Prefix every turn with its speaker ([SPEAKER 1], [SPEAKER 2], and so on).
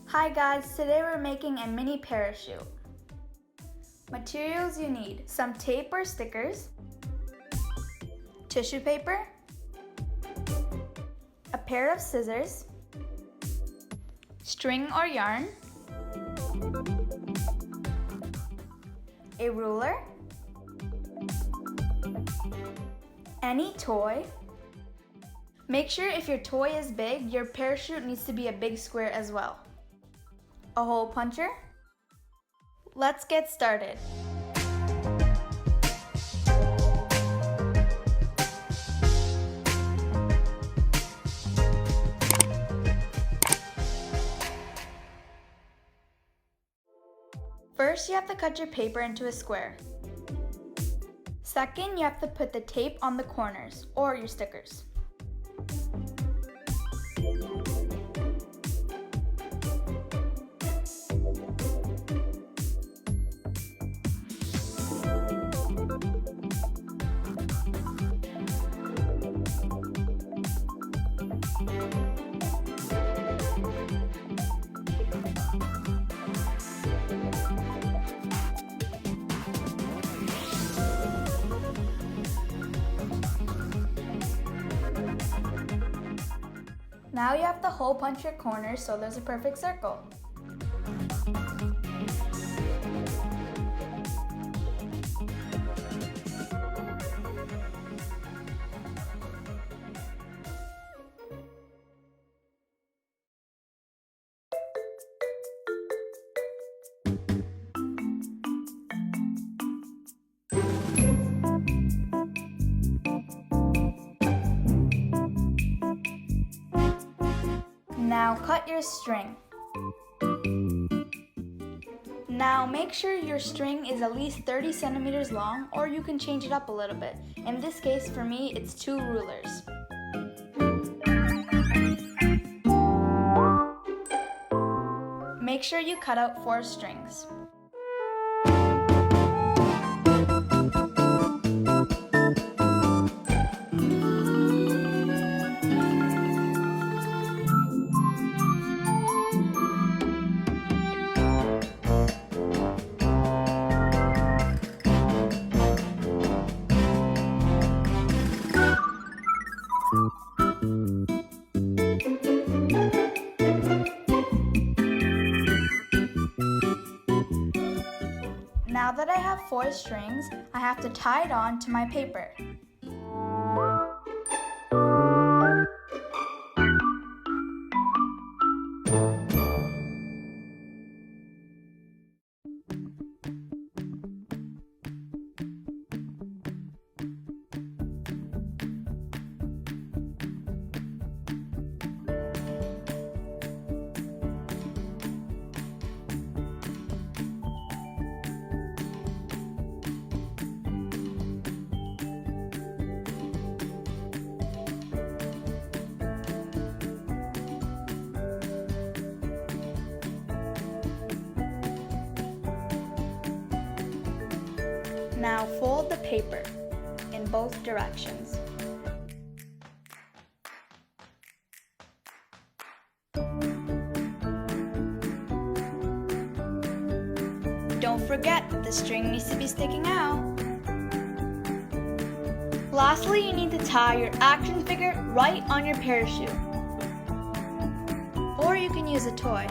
[SPEAKER 1] Hi guys, today we're making a mini parachute. Materials you need: some tape or stickers, tissue paper, a pair of scissors, string or yarn, a ruler, any toy. Make sure if your toy is big, your parachute needs to be a big square as well. A hole puncher. Let's get started. First, you have to cut your paper into a square. Second, you have to put the tape on the corners, or your stickers. Now you have to hole punch your corners so there's a perfect circle. Now cut your string. Now make sure your string is at least 30 centimeters long, or you can change it up a little bit. In this case, for me, it's 2 rulers. Make sure you cut out 4 strings. Now that I have 4 strings, I have to tie it on to my paper. Now fold the paper in both directions. Don't forget that the string needs to be sticking out. Lastly, you need to tie your action figure right on your parachute. Or you can use a toy.